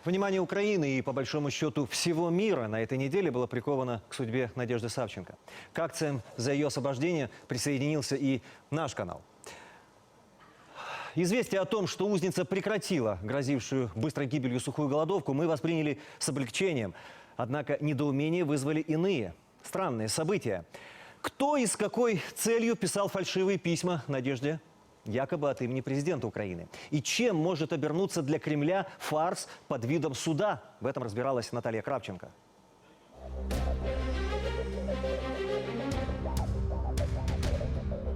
Внимание Украины и, по большому счету, всего мира на этой неделе было приковано к судьбе Надежды Савченко. К акциям за ее освобождение присоединился и наш канал. Известие о том, что узница прекратила грозившую быстрой гибелью сухую голодовку, мы восприняли с облегчением. Однако недоумение вызвали иные, странные события. Кто и с какой целью писал фальшивые письма Надежде, якобы от имени президента Украины? И чем может обернуться для Кремля фарс под видом суда? В этом разбиралась Наталья Кравченко.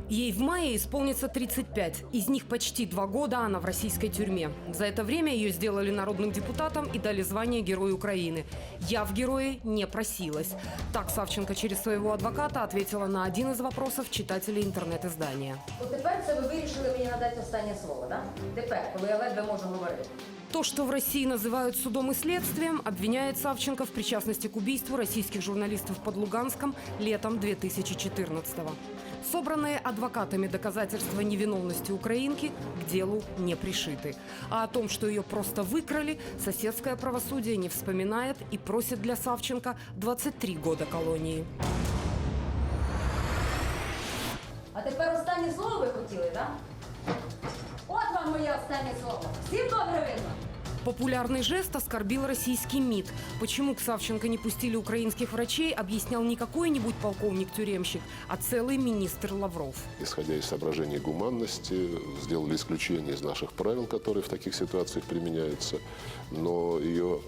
Ей в мае исполнится 35. Из них почти 2 года она в российской тюрьме. За это время ее сделали народным депутатом и дали звание Герой Украины. Я в герои не просилась. Так Савченко через своего адвоката ответила на один из вопросов читателей интернет-издания. От тепер це ви вирішили мені надати останнє слово, так? Тепер, коли я ледве можу говорити. То, что в России называют судом и следствием, обвиняет Савченко в причастности к убийству российских журналистов под Луганском летом 2014-го. Собранные адвокатами доказательства невиновности украинки к делу не пришиты. А о том, что ее просто выкрали, соседское правосудие не вспоминает и просит для Савченко 23 года колонии. А тепер останнє слово ви хотіли, так? От вам моє останнє слово. Всім добре видно? Популярный жест оскорбил российский МИД. Почему к Савченко не пустили украинских врачей, объяснял не какой-нибудь полковник-тюремщик, а целый министр Лавров. Исходя из соображений гуманности, сделали исключение из наших правил, которые в таких ситуациях применяются, но ее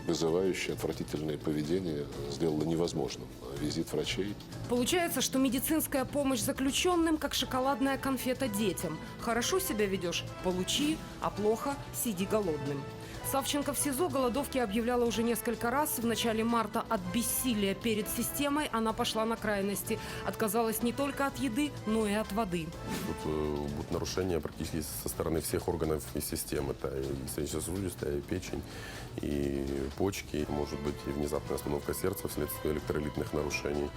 вызывающее отвратительное поведение сделало невозможным визит врачей. Получается, что медицинская помощь заключенным, как шоколадная конфета детям. Хорошо себя ведешь – получи, а плохо – сиди голодным. Савченко в СИЗО голодовки объявляла уже несколько раз. В начале марта от бессилия перед системой она пошла на крайности. Отказалась не только от еды, но и от воды. Тут будут нарушения практически со стороны всех органов и систем. Это и сердечно-сосудистая, и печень, и почки. Может быть и внезапная остановка сердца вследствие электролитных нарушений.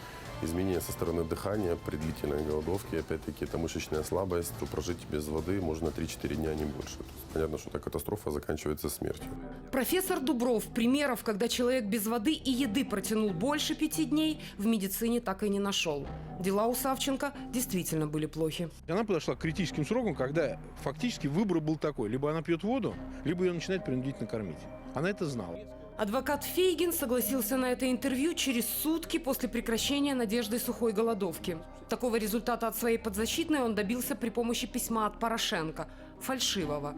Изменения со стороны дыхания при длительной голодовке. Опять-таки, это мышечная слабость. Прожить без воды можно 3-4 дня, не больше. Понятно, что эта катастрофа заканчивается смертью. Профессор Дубров примеров, когда человек без воды и еды протянул больше 5 дней, в медицине так и не нашел. Дела у Савченко действительно были плохи. Она подошла к критическим срокам, когда фактически выбор был такой. Либо она пьет воду, либо ее начинают принудительно кормить. Она это знала. Адвокат Фейгин согласился на это интервью через сутки после прекращения Надежды сухой голодовки. Такого результата от своей подзащитной он добился при помощи письма от Порошенко, фальшивого.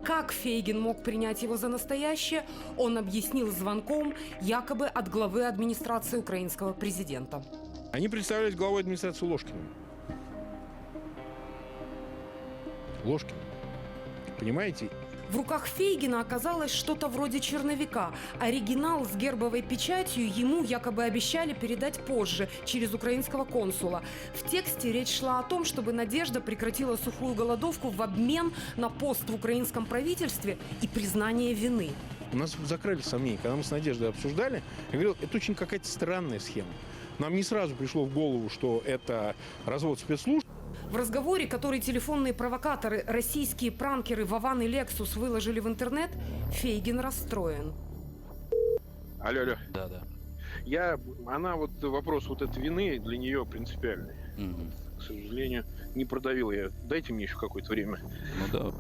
Как Фейгин мог принять его за настоящее, он объяснил звонком якобы от главы администрации украинского президента. Они представлялись главой администрации Ложкиным. Ложкин. Понимаете? В руках Фейгина оказалось что-то вроде черновика. Оригинал с гербовой печатью ему якобы обещали передать позже, через украинского консула. В тексте речь шла о том, чтобы Надежда прекратила сухую голодовку в обмен на пост в украинском правительстве и признание вины. У нас закрыли сомнения. Когда мы с Надеждой обсуждали, я говорил, это очень какая-то странная схема. Нам не сразу пришло в голову, что это развод спецслужб. В разговоре, который телефонные провокаторы, российские пранкеры Вован и Лексус выложили в интернет, Фейгин расстроен. Алло. Да. Она вопрос этой вины для нее принципиальный. К сожалению, не продавил я. Дайте мне еще какое-то время. Ну да.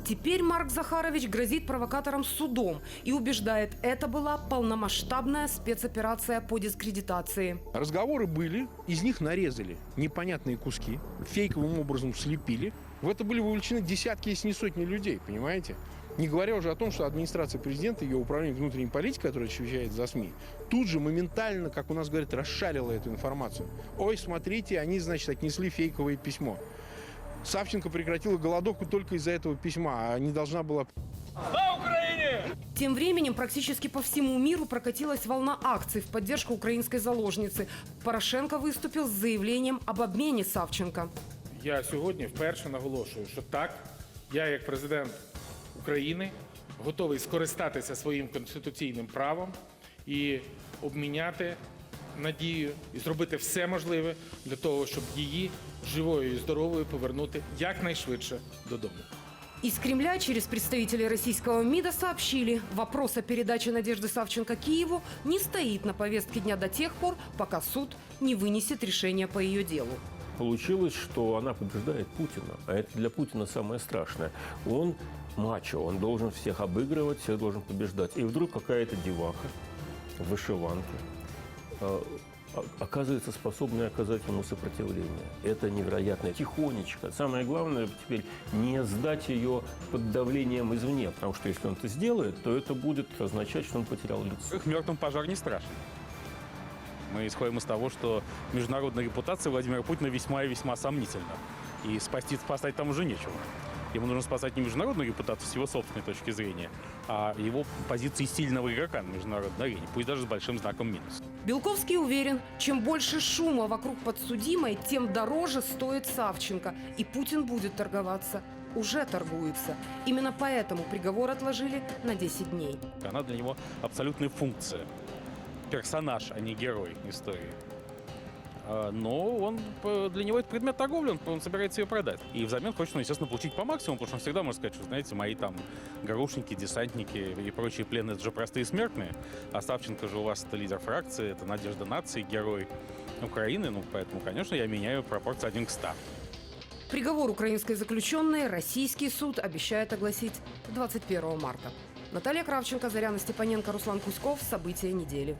Теперь Марк Захарович грозит провокаторам судом и убеждает, это была полномасштабная спецоперация по дискредитации. Разговоры были, из них нарезали непонятные куски, фейковым образом слепили. В это были вовлечены десятки, если не сотни людей, понимаете? Не говоря уже о том, что администрация президента, ее управление внутренней политикой, которое отвечает за СМИ, тут же моментально, как у нас говорят, расшарила эту информацию. Ой, смотрите, они, значит, отнесли фейковое письмо. Савченко прекратила голодовку только из-за этого письма, а не должна была... Тем временем практически по всему миру прокатилась волна акций в поддержку украинской заложницы. Порошенко выступил с заявлением об обмене Савченко. Я сьогодні вперше наголошую, що так, я як президент України готовий скористатися своїм конституційним правом і обміняти Надію і зробити все можливе для того, щоб її живою і здоровою повернути якнайшвидше додому. Из Кремля через представителей российского МИДа сообщили, вопрос о передаче Надежды Савченко Киеву не стоит на повестке дня до тех пор, пока суд не вынесет решение по ее делу. Получилось, что она побеждает Путина, а это для Путина самое страшное. Он мачо, он должен всех обыгрывать, всех должен побеждать. И вдруг какая-то деваха в вышиванке оказывается способной оказать ему сопротивление. Это невероятно. Тихонечко. Самое главное теперь не сдать ее под давлением извне, потому что если он это сделает, то это будет означать, что он потерял лицо. Их мертвым пожар не страшен. Мы исходим из того, что международная репутация Владимира Путина весьма и весьма сомнительна. И спасать там уже нечего. Ему нужно спасать не международную репутацию с его собственной точки зрения, а его позиции сильного игрока на международной арене, пусть даже с большим знаком минус. Белковский уверен, чем больше шума вокруг подсудимой, тем дороже стоит Савченко. И Путин будет торговаться. Уже торгуется. Именно поэтому приговор отложили на 10 дней. Она для него абсолютная функция. Персонаж, а не герой истории. Но для него это предмет торговли, он собирается ее продать. И взамен хочет, естественно, получить по максимуму, потому что он всегда может сказать, что, знаете, мои там горошники, десантники и прочие пленные, это же простые смертные. А Савченко же у вас это лидер фракции, это надежда нации, герой Украины. Поэтому, конечно, я меняю пропорцию 1 к 100. Приговор украинской заключенной российский суд обещает огласить 21 марта. Наталья Кравченко, Заряна Степаненко, Руслан Кузьков. События недели.